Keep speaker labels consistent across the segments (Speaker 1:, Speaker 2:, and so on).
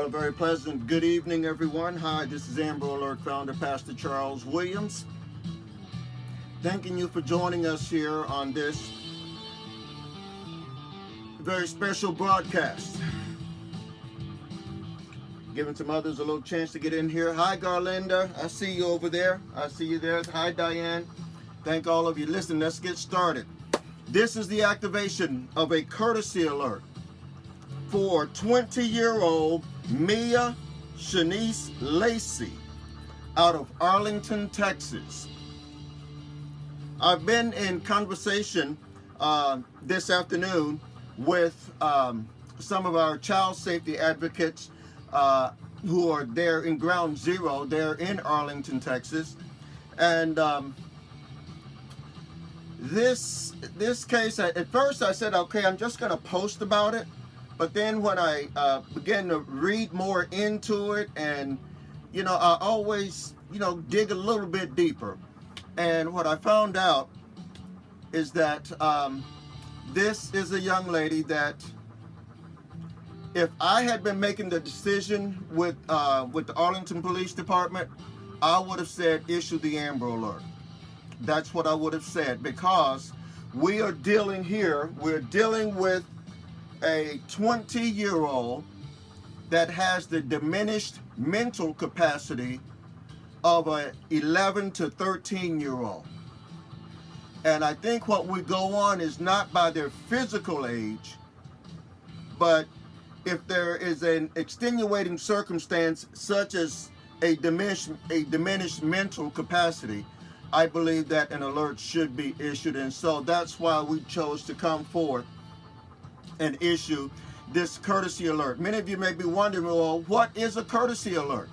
Speaker 1: Well, a very pleasant good evening, everyone. Hi, this is Amber Alert founder, Pastor Charles Williams. Thanking you for joining us here on this very special broadcast. Giving some others a little chance to get in here. Hi, Garlinda. I see you over there. I see you there. Hi, Diane. Thank all of you. Listen, let's get started. This is the activation of a courtesy alert for 20-year-old Mia Shanice Lacey out of Arlington, Texas. I've been in conversation this afternoon with some of our child safety advocates who are there in Ground Zero. They're in Arlington, Texas. And this case, at first I said, okay, I'm just going to post about it. But then when I began to read more into it, and, I always, dig a little bit deeper. And what I found out is that this is a young lady that, if I had been making the decision with the Arlington Police Department, I would have said issue the Amber Alert. That's what I would have said, because we're dealing with a 20-year-old that has the diminished mental capacity of a 11 to 13-year-old. And I think what we go on is not by their physical age, but if there is an extenuating circumstance such as a diminished mental capacity, I believe that an alert should be issued. And so that's why we chose to come forth and issue this courtesy alert. Many of you may be wondering, well, what is a courtesy alert?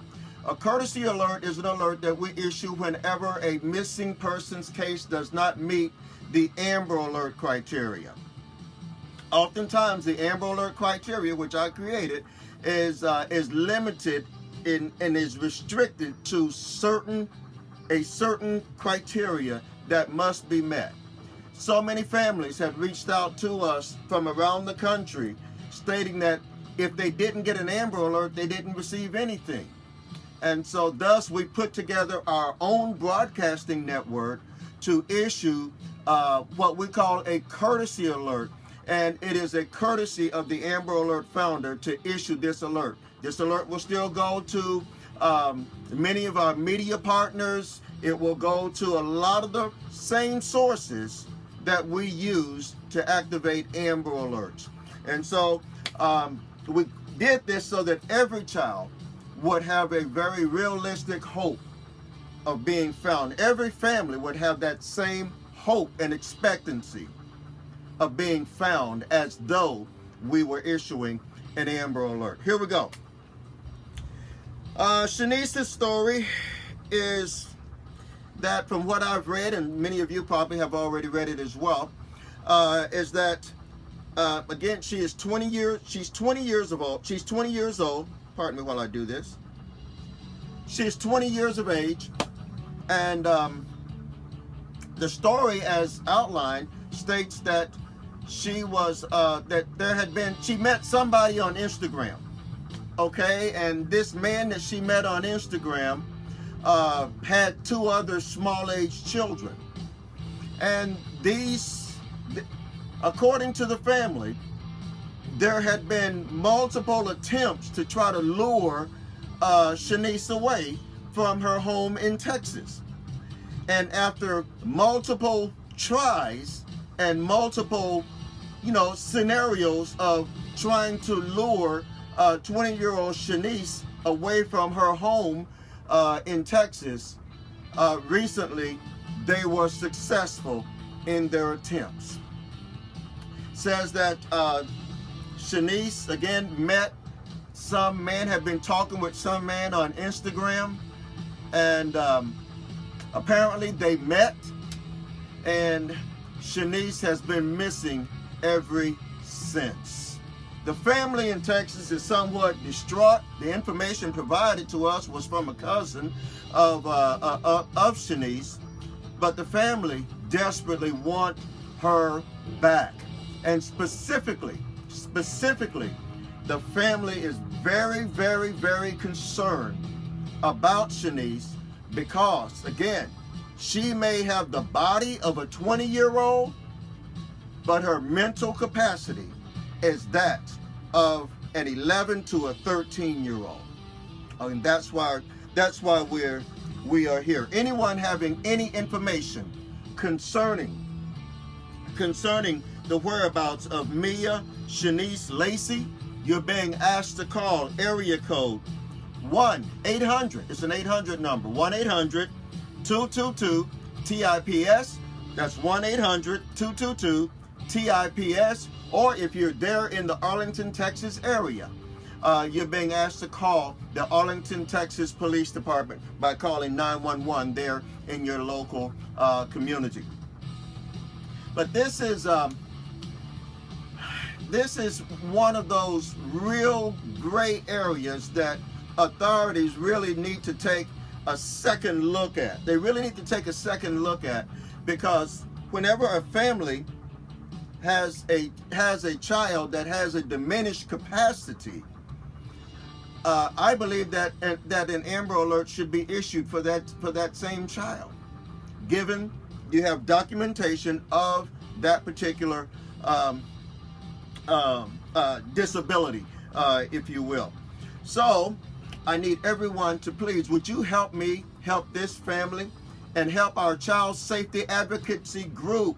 Speaker 1: A courtesy alert is an alert that we issue whenever a missing persons case does not meet the Amber Alert criteria. Oftentimes, the Amber Alert criteria, which I created, is limited and is restricted to a certain criteria that must be met. So many families have reached out to us from around the country stating that if they didn't get an Amber Alert, they didn't receive anything. And so thus we put together our own broadcasting network to issue what we call a courtesy alert. And it is a courtesy of the Amber Alert founder to issue this alert. This alert will still go to many of our media partners. It will go to a lot of the same sources that we use to activate Amber Alerts. And so we did this so that every child would have a very realistic hope of being found. Every family would have that same hope and expectancy of being found, as though we were issuing an Amber Alert. Here we go. Shanice's story is that, from what I've read, and many of you probably have already read it as well, is that again, she's 20 years old. Pardon me while I do this. She's 20 years of age, and the story, as outlined, states that she met somebody on Instagram. Okay, and this man that she met on Instagram had two other small-age children, and according to the family, there had been multiple attempts to try to lure Shanice away from her home in Texas. And after multiple tries and multiple, scenarios of trying to lure 20-year-old Shanice away from her home in Texas, recently they were successful in their attempts. Says that Shanice, again, met some man, had been talking with some man on Instagram, and apparently they met, and Shanice has been missing ever since. The family in Texas is somewhat distraught. The information provided to us was from a cousin of Shanice, but the family desperately want her back. And specifically, the family is very, very, very concerned about Shanice because, again, she may have the body of a 20-year-old, but her mental capacity is that of an 11 to a 13-year-old. And that's why we are here. Anyone having any information concerning the whereabouts of Mia Shanice Lacey, you're being asked to call area code 1-800. It's an 800 number. 1-800-222-TIPS. That's 1-800-222-TIPS. Or if you're there in the Arlington, Texas area, you're being asked to call the Arlington, Texas Police Department by calling 911 there in your local community. But this is one of those real gray areas that authorities really need to take a second look at. They really need to take a second look at, because whenever a family has a child that has a diminished capacity, I believe that an Amber Alert should be issued for that same child, given you have documentation of that particular disability, if you will. So I need everyone to please, would you help me help this family and help our child safety advocacy group?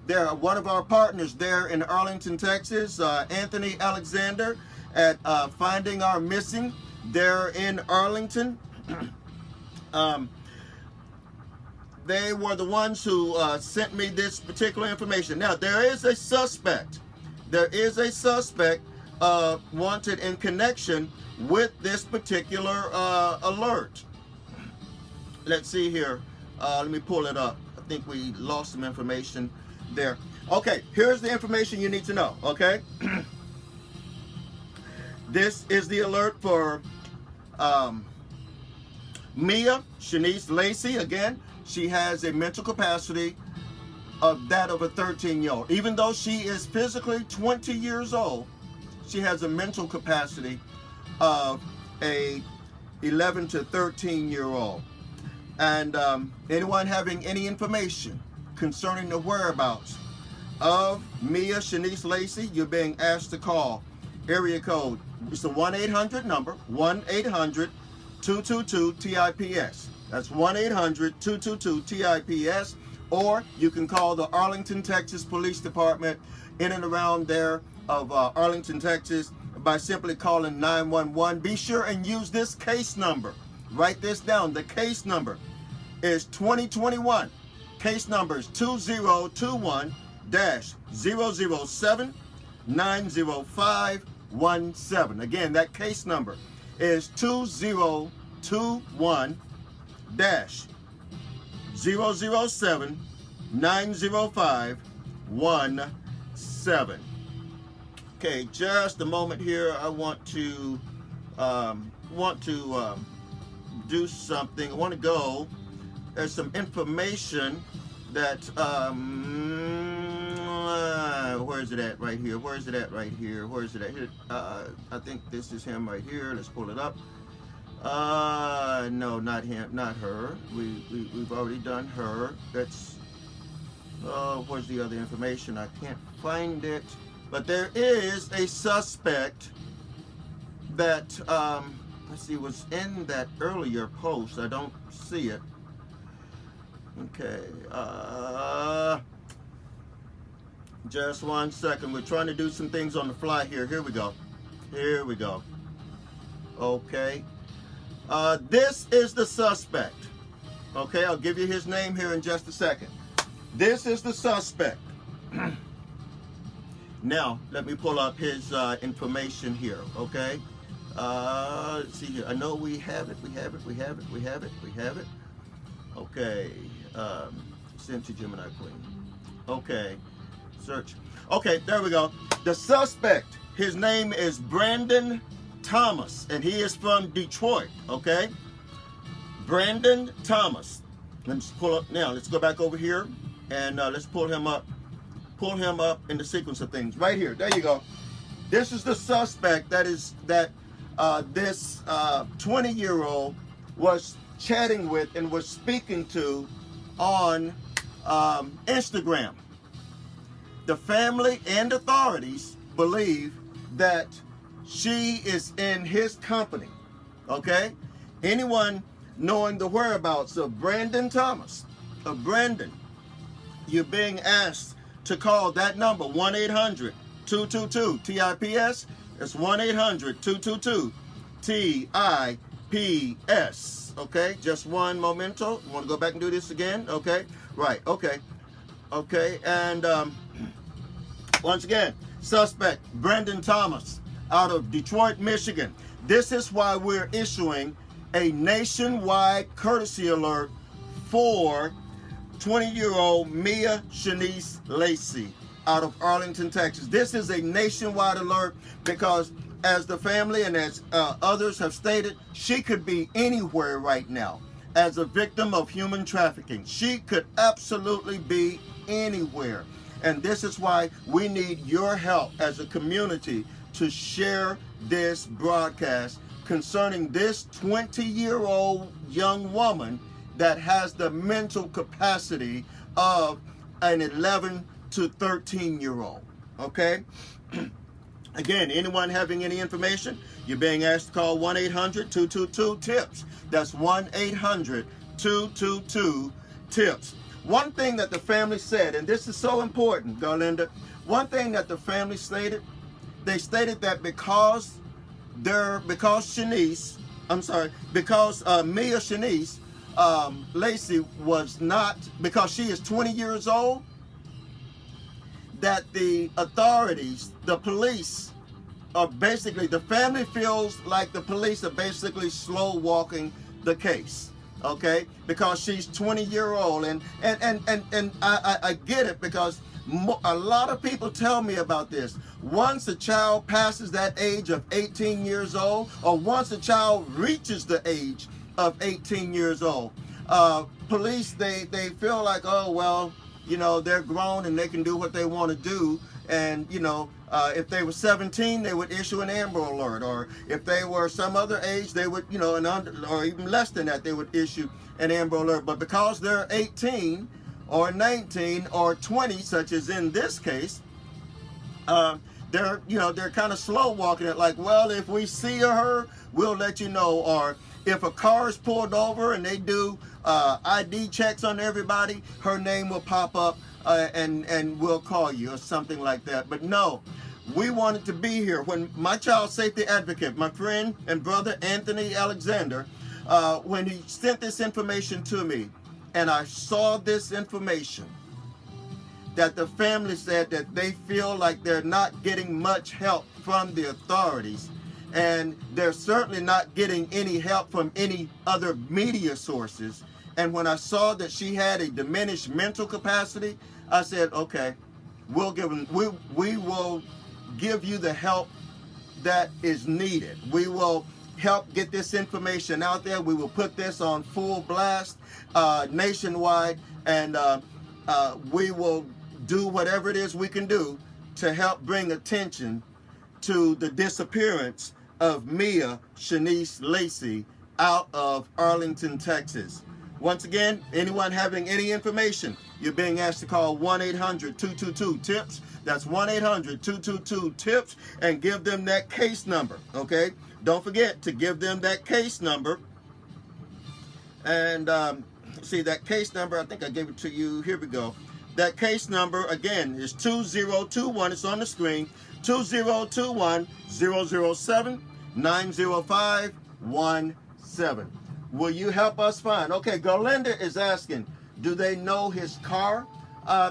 Speaker 1: They're one of our partners there in Arlington, Texas, Anthony Alexander at Finding Our Missing there in Arlington. They were the ones who sent me this particular information. Now, there is a suspect. There is a suspect wanted in connection with this particular alert. Let's see here. Let me pull it up. I think we lost some information there. Okay, here's the information you need to know, okay? This is the alert for Mia Shanice Lacey. Again, she has a mental capacity of that of a 13-year-old. Even though she is physically 20 years old, she has a mental capacity of a 11 to 13-year-old. And anyone having any information concerning the whereabouts of Mia Shanice Lacey, you're being asked to call area code. It's a 1-800 number, 1-800-222-TIPS. That's 1-800-222-TIPS. Or you can call the Arlington, Texas Police Department in and around there of Arlington, Texas by simply calling 911. Be sure and use this case number. Write this down. The case number is 2021. Case number is 2021-007-90517. Again, that case number is 2021-007-90517. Okay, just a moment here. I want to do something. I want to go. There's some information that where is it at right here? Where is it at right here? Where is it at here? I think this is him right here. Let's pull it up. No, not him, not her. We've already done her. That's where's the other information? I can't find it. But there is a suspect that let's see, was in that earlier post. I don't see it. Okay, just 1 second. We're trying to do some things on the fly here. Here we go. Here we go. Okay. This is the suspect. Okay, I'll give you his name here in just a second. This is the suspect. Now, let me pull up his information here, okay? Let's see here. I know we have it. Okay. Sent to Gemini Queen. Okay. Search. Okay, there we go. The suspect, his name is Brandon Thomas, and he is from Detroit, okay? Brandon Thomas. Let's pull up now. Let's go back over here, and let's pull him up. Pull him up in the sequence of things. Right here. There you go. This is the suspect that this 20-year-old was chatting with and was speaking to on Instagram. The family and authorities believe that she is in his company. Okay? Anyone knowing the whereabouts of Brandon Thomas, of Brandon, you're being asked to call that number, 1-800-222-TIPS. It's 1-800-222-TIPS. Okay? Just one momento. You want to go back and do this again? Okay? Right. Okay. Okay. And once again, suspect Brandon Thomas out of Detroit, Michigan. This is why we're issuing a nationwide courtesy alert for 20-year-old Mia Shanice Lacey out of Arlington, Texas. This is a nationwide alert because, as the family and as others have stated, she could be anywhere right now as a victim of human trafficking. She could absolutely be anywhere. And this is why we need your help as a community to share this broadcast concerning this 20-year-old young woman that has the mental capacity of an 11 to 13-year-old. Okay? Again, anyone having any information, you're being asked to call 1-800-222-TIPS. That's 1-800-222-TIPS. One thing that the family said, and this is so important, Garlinda, one thing that the family stated, they stated that because Mia Shanice Lacey was not, because she is 20 years old, that the authorities, the police, are basically, the family feels like the police are basically slow walking the case. Okay, because she's 20-year-old, and I get it, because a lot of people tell me about this. Once a child passes that age of 18 years old, or once a child reaches the age of 18 years old, police, they feel like, oh, well, you know, they're grown and they can do what they want to do. And, you know, if they were 17, they would issue an Amber Alert. Or if they were some other age, they would, you know, or even less than that, they would issue an Amber Alert. But because they're 18 or 19 or 20, such as in this case, they're kind of slow walking it, like, well, if we see her, we'll let you know. Or if a car is pulled over and they do ID checks on everybody, her name will pop up and we'll call you, or something like that. But no, we wanted to be here. When my child safety advocate, my friend and brother Anthony Alexander, when he sent this information to me, and I saw this information, that the family said that they feel like they're not getting much help from the authorities, and they're certainly not getting any help from any other media sources. And when I saw that she had a diminished mental capacity, I said, okay, we will give you the help that is needed. We will help get this information out there. We will put this on full blast nationwide, and we will do whatever it is we can do to help bring attention to the disappearance of Mia Shanice Lacey out of Arlington, Texas. Once again, anyone having any information, you're being asked to call 1-800-222-TIPS. That's 1-800-222-TIPS, and give them that case number, okay? Don't forget to give them that case number. And see, that case number, I think I gave it to you. Here we go. That case number, again, is 2021. It's on the screen. 2021-007-90517. Will you help us find? Okay, Garlinda is asking, do they know his car?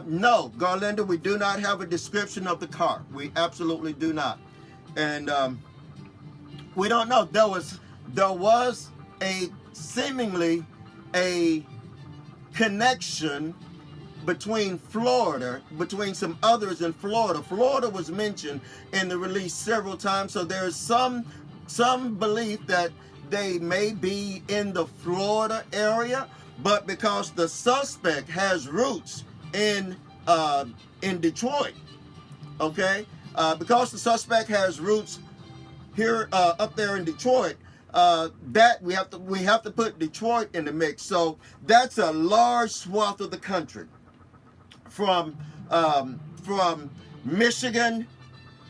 Speaker 1: No, Garlinda, we do not have a description of the car. We absolutely do not. And we don't know. There was a seemingly a connection between Florida, between some others in Florida. Florida was mentioned in the release several times, so there's some belief that they may be in the Florida area, but because the suspect has roots in Detroit, okay, because the suspect has roots here up there in Detroit, that we have to put Detroit in the mix. So that's a large swath of the country, from Michigan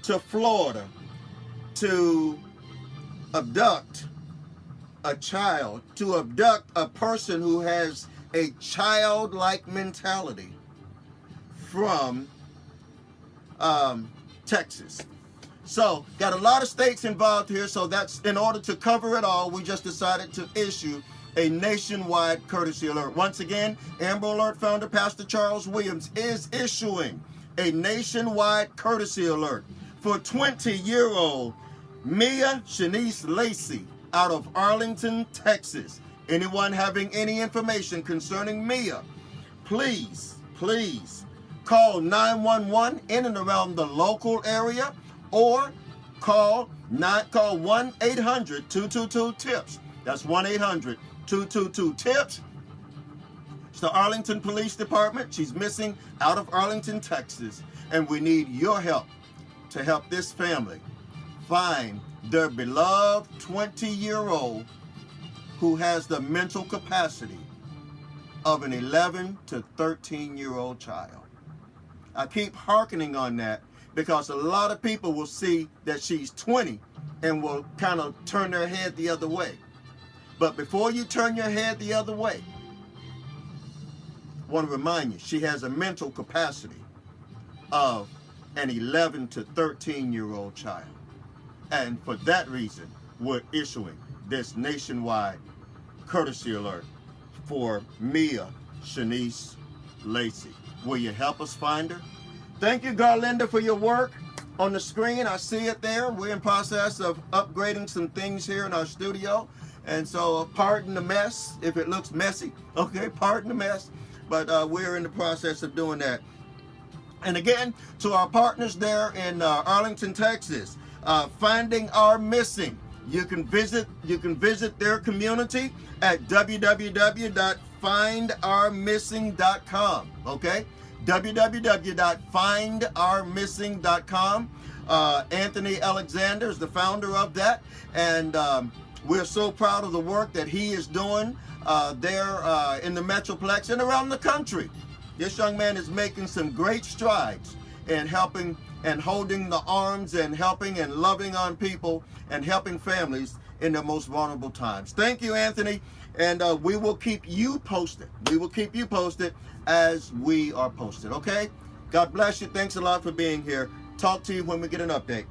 Speaker 1: to Florida, to abduct a child, to abduct a person who has a childlike mentality from Texas. So got a lot of states involved here, so that's in order to cover it all, we just decided to issue a nationwide courtesy alert. Once again, Amber Alert founder Pastor Charles Williams is issuing a nationwide courtesy alert for 20-year-old Mia Shanice Lacey out of Arlington, Texas. Anyone having any information concerning Mia, please call 911 in and around the local area, or call 1-800-222-TIPS. That's 1-800-222-TIPS. It's the Arlington Police Department. She's missing out of Arlington, Texas, and we need your help to help this family find their beloved 20-year-old who has the mental capacity of an 11 to 13-year-old child. I keep hearkening on that because a lot of people will see that she's 20 and will kind of turn their head the other way. But before you turn your head the other way, I want to remind you, she has a mental capacity of an 11 to 13-year-old child. And for that reason, we're issuing this nationwide courtesy alert for Mia Shanice Lacey. Will you help us find her? Thank you, Garlinda, for your work on the screen. I see it there. We're in process of upgrading some things here in our studio. And so pardon the mess if it looks messy. Okay, pardon the mess. But we're in the process of doing that. And again, to our partners there in Arlington, Texas, Finding Our Missing. You can visit their community at www.findourmissing.com. Okay, www.findourmissing.com. Anthony Alexander is the founder of that, and we're so proud of the work that he is doing there in the Metroplex and around the country. This young man is making some great strides in helping and holding the arms and helping and loving on people and helping families in their most vulnerable times. Thank you, Anthony, and we will keep you posted. We will keep you posted as we are posted, okay? God bless you. Thanks a lot for being here. Talk to you when we get an update.